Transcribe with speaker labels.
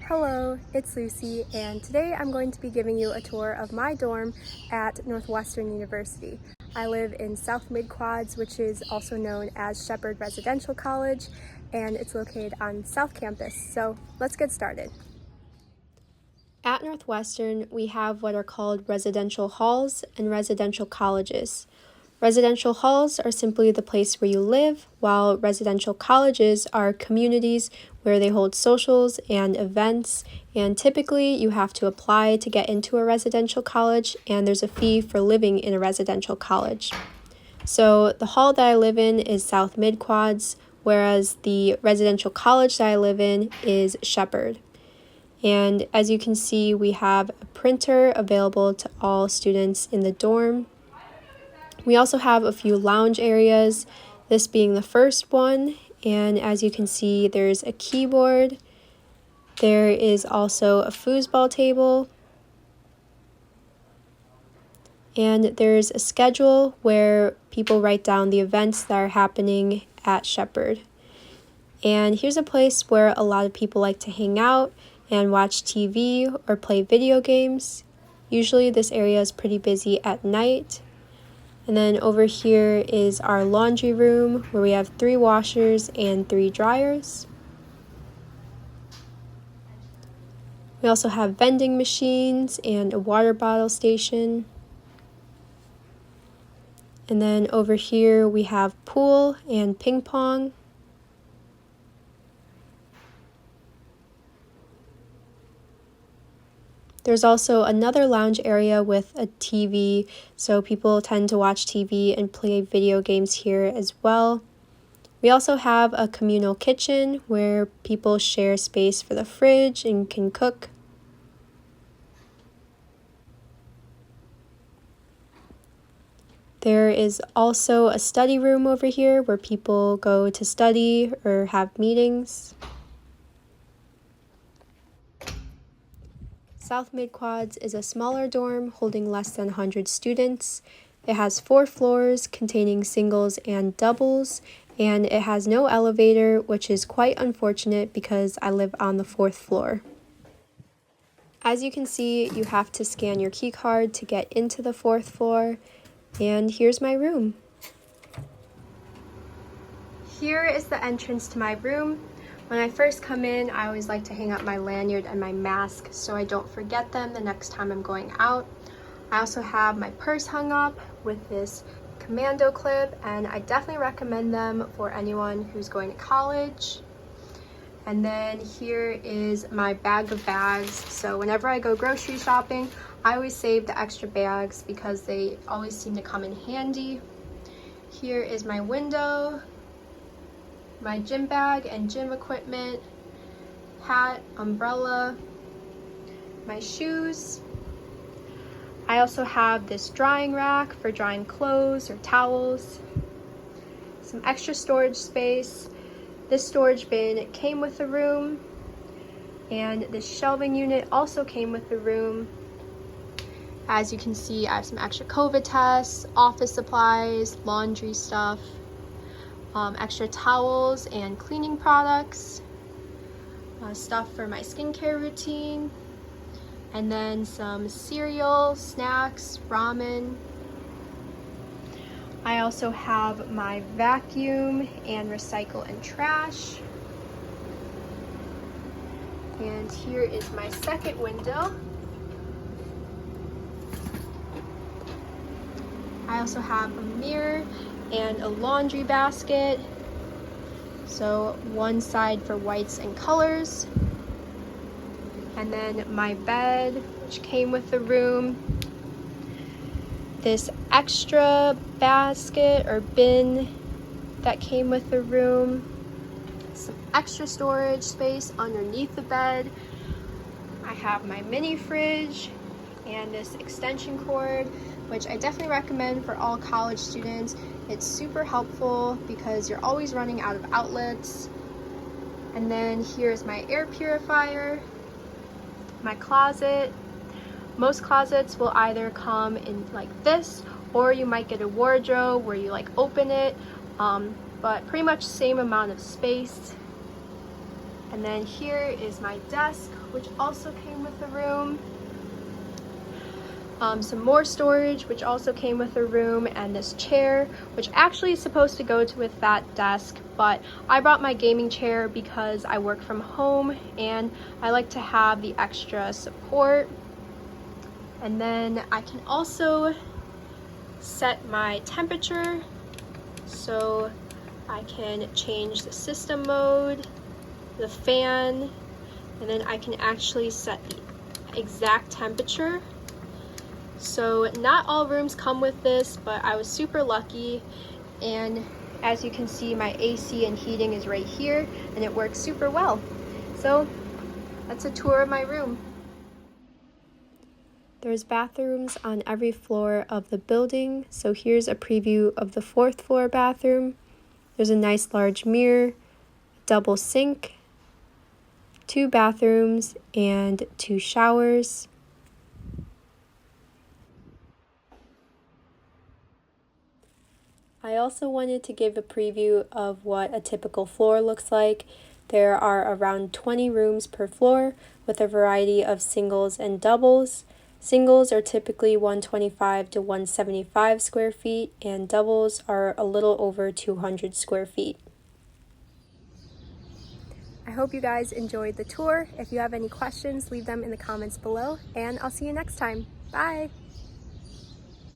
Speaker 1: Hello, it's Lucy, and today I'm going to be giving you a tour of my dorm at Northwestern University. I live in South Mid-Quads, which is also known as Shepard Residential College, and it's located on South Campus, so let's get started. At Northwestern, we have what are called residential halls and residential colleges. Residential halls are simply the place where you live, while residential colleges are communities where they hold socials and events, and typically you have to apply to get into a residential college, and there's a fee for living in a residential college. So the hall that I live in is South Mid-Quads, whereas the residential college that I live in is Shepard. And as you can see, we have a printer available to all students in the dorm. We also have a few lounge areas, this being the first one, and as you can see, there's a keyboard. There is also a foosball table, and there's a schedule where people write down the events that are happening at Shepard. And here's a place where a lot of people like to hang out and watch TV or play video games. Usually this area is pretty busy at night. And then over here is our laundry room where we have 3 washers and 3 dryers. We also have vending machines and a water bottle station. And then over here we have pool and ping pong. There's also another lounge area with a TV, so people tend to watch TV and play video games here as well. We also have a communal kitchen where people share space for the fridge and can cook. There is also a study room over here where people go to study or have meetings. South Mid-Quads is a smaller dorm holding less than 100 students. It has 4 floors containing singles and doubles, and it has no elevator, which is quite unfortunate because I live on the 4th floor. As you can see, you have to scan your key card to get into the 4th floor, and here's my room. Here is the entrance to my room. When I first come in, I always like to hang up my lanyard and my mask so I don't forget them the next time I'm going out. I also have my purse hung up with this commando clip, and I definitely recommend them for anyone who's going to college. And then here is my bag of bags. So whenever I go grocery shopping, I always save the extra bags because they always seem to come in handy. Here is my window, my gym bag and gym equipment, hat, umbrella, my shoes. I also have this drying rack for drying clothes or towels, some extra storage space. This storage bin came with the room, and this shelving unit also came with the room. As you can see, I have some extra COVID tests, office supplies, laundry stuff, extra towels and cleaning products, stuff for my skincare routine, and then some cereal, snacks, ramen. I also have my vacuum and recycle and trash. And here is my second window. I also have a mirror and a laundry basket, so one side for whites and colors, and then my bed, which came with the room, this extra basket or bin that came with the room, some extra storage space underneath the bed. I have my mini fridge and this extension cord, which I definitely recommend for all college students. It's super helpful because you're always running out of outlets. And then here's my air purifier, my closet. Most closets will either come in like this, or you might get a wardrobe where you open it, but pretty much same amount of space. And then here is my desk, which also came with the room. Some more storage, which also came with the room, and this chair, which actually is supposed to go with that desk, but I brought my gaming chair because I work from home and I like to have the extra support. And then I can also set my temperature, so I can change the system mode, the fan, and then I can actually set the exact temperature. So not all rooms come with this, but I was super lucky, and as you can see, my AC and heating is right here and it works super well. So that's a tour of my room. There's bathrooms on every floor of the building, so here's a preview of the 4th floor bathroom. There's a nice large mirror, double sink, 2 bathrooms, and 2 showers. I also wanted to give a preview of what a typical floor looks like. There are around 20 rooms per floor with a variety of singles and doubles. Singles are typically 125 to 175 square feet, and doubles are a little over 200 square feet. I hope you guys enjoyed the tour. If you have any questions, leave them in the comments below, and I'll see you next time. Bye!